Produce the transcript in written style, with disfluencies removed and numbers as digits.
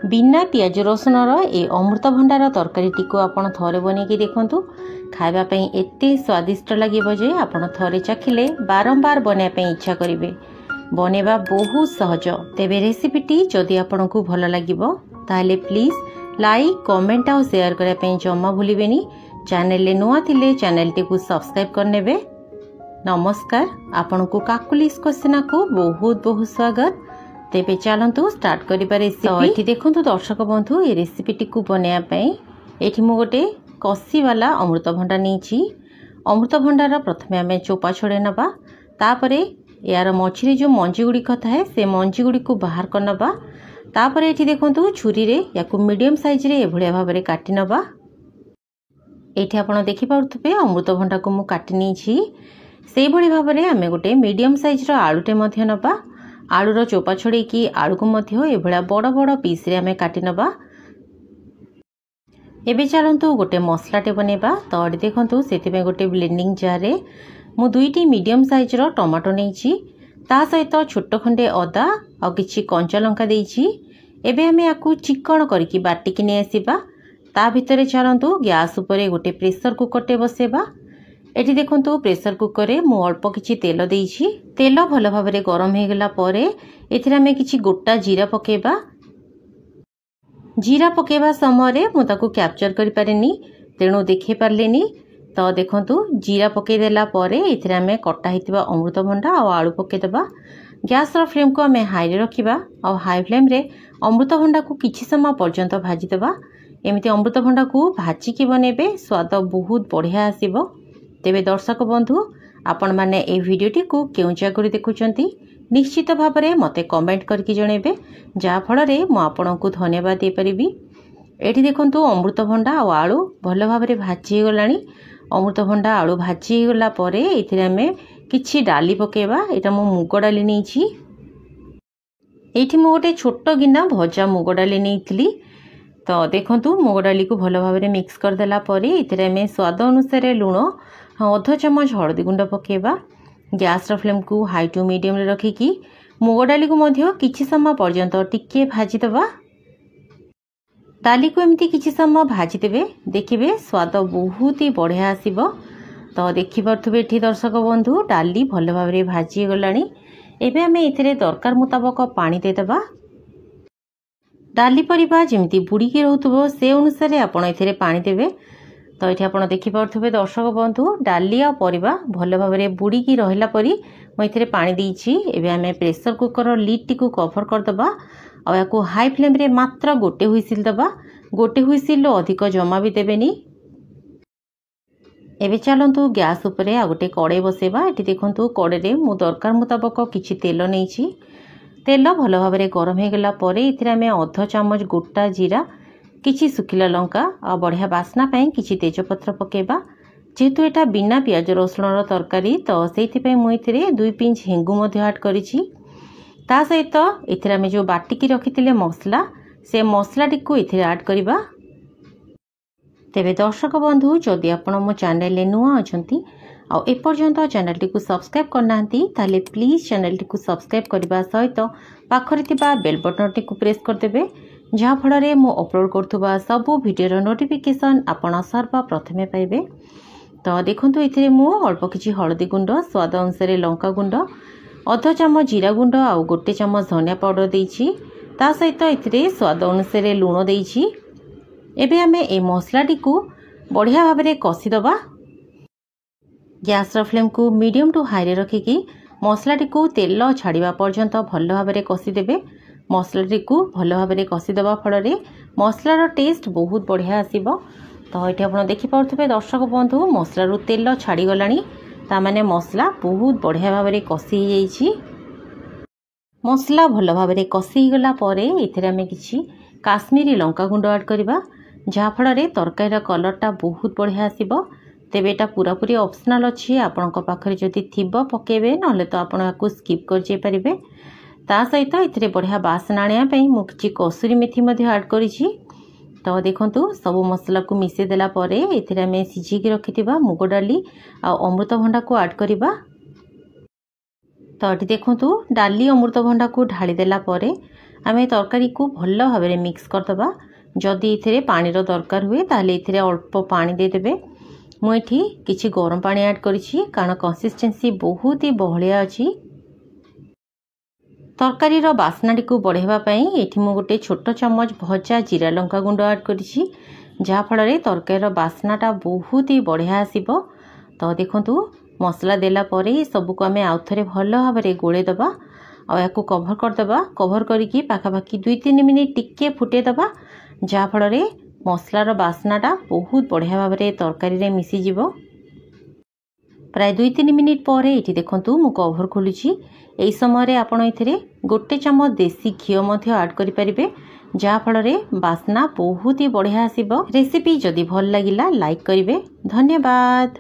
बिना पियाज रसुणर ए अमृतभंडार तरकारीटी को आपण थरे बनैकी देखंतु खाइबा एते स्वादिष्ट लगे जे आपण थरे चाखिले बारंबार बनाया इच्छा करेंगे। बनेबा बहुत सहज। तेबे रेसिपीटी जदि आपंक भल लगे ताहले प्लीज लाइक कमेंट और शेयर करने जमा भूलें। चैनल नुआ थिले चैनल टी को सब्सक्राइब करने। नमस्कार, आपण को काकुलिस क्वेश्चन को बहुत बहुत स्वागत। तेबे चलतु स्टार्ट करिबा रेसिपी। एठी देखंतु दर्शक बंधु ए रेसिपीटी को बनाया पई एठी मु गोटे कसी वाला अमृतभंडा नेछि। अमृतभंडार प्रथमे आमे चोपा छडे नबा, तापरे यार मछरी जो मंजी गुडी थाए से मंजी गुडी को बाहर कर नबा। तापरे एठी देखंतु छुरी रे याकु मीडियम साइज रे एभलिया भाबरे काटी नबा। एठी आपण देखि पाउथबे अमृतभंडा को मु काटी नेछि। सेहि भली भाबरे आमे गोटे मीडियम साइज रो आलूटे मध्य नबा। आलूर चोपा छड़े कि आलू को मध्य एभलिया बड़ बड़ पीस रे आमे काटी नबा। एबे चलंतु गोटे मसलाटे बनेबा। तो अडी देखंतु सेतिबे गोटे ब्लेंडिंग जार रे मु दुईटी मीडियम साइज रो टमाटो नेछि, ता सहित छोट खंडे अदा आ किछि कंचा लंका देछि। एबे आमे याकू चिकन करके बाटिकी नै आसीबा। ता भितरे चलंतु गैस उपरे गोटे प्रेशर कुकरटे बसेबा। एठी देखंतु प्रेशर कुकर रे मु अल्प किछि तेल देइछि। तेल भल भाबरे गरम हे गेला परे एथिरा में किछि गोटा जीरा पकेबा। जीरा पकेबा समय रे मु ताकू कैप्चर करि पारेनी, तेणु देखे पारलेनी। तो देखंतु जीरा पके देला परे एथिरा में कटा हितबा अमृतभंडा और आलू पके देबा। गैस रो फ्लेम को हमें हाई रे रखिबा और हाई फ्लेम रे अमृतभंडा को किछि समय पर्यंत भाजी देबा। एमिति अमृतभंडा को भाजी के बनेबे स्वाद बहुत बढ़िया आसीबो। तेबे दर्शक बंधु आपण माने ए वीडियोटी को केउ जगह देखुचंती निश्चित भाव में मते कमेंट करके जणेबे, जा फल रे मु आपनको धन्यवाद दे परिबी। एठी देखंतु अमृतभंडा और आलू भल भाव में भाजी गलानी। अमृतभंडा आलू भाजी गला परे एथिरे हमें किछि डाली पकेबा। एटा मु मुग डाली नेछि। एठी मु गोटे छोट गिना भजा मुग डाली नेइथिली। तो देखंतु मुग डाली को भल भाव में मिक्स कर देला परे एथिरे हमें स्वाद अनुसार लूण अध चमच हळदी गुंड पकेबा। गैस रो फ्लेम को हाई टू मीडियम रे रखिकी मुग डाली को मध्य किछि समय पर्यंत टिके भाजी देबा। डाली को एमती किछि समय भाजी देबे, देखिबे स्वाद बहुत ही बढ़िया आसीबो। तो देखि पारथुबे एठी दर्शक बंधु डाली भल भाव रे भाजी गलानी। एबे हमें एथिरे दरकार मुताबक पानी दे देबा। डाली परिबा जेमती बुड़ीकी रहउथबो से अनुसार आपण एथिरे पानी देबे। तो ये आप देखिपे दर्शक बंधु डाली आ परिबा भल भाव में बुड़ीकी रहिला परी मुझे पानी देछि। एबे आमे प्रेशर कुकर लिड टी को कवर कर दबा और याकू हाई फ्लेम रे मात्र गोटे हुइसिल दबा। गोटे हुइसिल अधिक जमा भी देबेनी। एबे चलंतु गैस उपरे आ गोटे कड़े बसेबा। एठी देखंतु कड़े रे मु दरकार मुताबक किछि तेल नेछि। तेल भल भाव में गरम हे गेला परे इथिरे आमे अध चमच गोटा जीरा, किछि सुखिला लंका आ बढ़िया बास्ना पाई किछि तेजपत्र पकेबा। जेहेतु एटा बिना पियाज रसुणर तरकारी तो सेइथिपे मु इथिरे 2 पिंच हेंगु मध्य ऐड करिछि। ता सहित इथिरे आमे जो बाटिकी रखिथिले मसला से मसलाटी को इथिरे ऐड करिबा। तेबे दर्शक बंधु जदि आपण मो चैनल ले नुआ अछंती आ एपर्यंत चैनल टी को सब्सक्राइब करनांती ताले प्लीज चैनल टी को सब्सक्राइब करबा सहित पाखरे थिबा बेल बटन टी को प्रेस कर देबे, जहाँ फल मु अपलोड करुवा सबू भिडियो नोटिफिकेशन आपण सर्वप्रथमे पाइबे। तो देखंतु इथिरे मु अल्प किछि हळदी गुंड, स्वाद अनुसार लंका गुंड, अध चमच जीरा गुंड आ गोटे चमच धनिया पाउडर देछि। ता सहित इथिरे स्वाद अनुसार लूण देछि। एबे आमे ए मसलाटी को बढ़िया भाव में कसी दबा। गैस रो फ्लेम को मीडियम टू हाई रे रखिकी मसलाटी को तेल छाड़िबा पर्यंत भल भाव में कसी देबे। मसलाटी को भल भाव में कसीदबा फल मसलार टेस्ट बहुत बढ़िया आसीबो। तो ये आप देखिपे दर्शक बंधु मसलारू तेल छाड़ी गलानी, तामाने मसला बहुत बढ़िया भाव में कसी हो जाइछि। मसला भल भाव में कसी गला परे एथिरे आमे किछि काश्मीरी लंका गुंड ऐड करबा, जहाँ फल तरकारीर कलरटा बहुत बढ़िया आसीबो। तेबे एटा पूरा पूरी ऑप्शनल अछि। आपनक पाखरे जदि थिबो पकेबे, नले तो आपण याकू स्किप कर जे परिबे। ता सहित इथिरे बढ़िया बासना आनिया पई मु किछि कसुरी मेथी मध्ये ऐड करिछि। तो देखंतु सब मसला को मिसे देला परे एथिरे हमें सिझी के रखिथिबा मुग डाली आ अमृतभंडा को ऐड करिबा। तो एठी देखंतु डाली अमृतभंडा को ढाली देला परे आमे तरकारी को भल भाव में मिक्स करदबा। जदि इथिरे पानीर दरकार हुए ताहले इथिरे अल्प पानी देदेबे। मुझे किछि गरम पानी ऐड करिछि कारण कंसिस्टेंसी बहुत ही बहलिया अछि। तरकारीर बास्नाटी को बढ़ावा पई एठी मु गोटे छोट चम्मच भजा जीरा लंका गुंड ऐड करिछि जहा फल तरकारीर बास्नाटा बहुत ही बढ़िया आसिबो। तो देखंतु मसला देला परे सबको आमे आउ थरे भल भाव में गोले दबा आ याकू कभर करदबा। कभर करिकी पाखापाखि 2-3 मिनिट टिके फुटे दबा जहा फल मसलार बास्नाटा बहुत बढ़िया भाव में तरकारी रे मिसी जिवो। प्राय 2-3 मिनिट पर ये देखंतु मु कभर खोलुछि। एई समय आपण इथिरे गोटे चम्मच देसी घी मध्य ऐड करि परिबे जहा फल बास्ना बहुत ही बढ़िया आसिबो। रेसिपी जदि भल लागिला लाइक करिवे। धन्यवाद।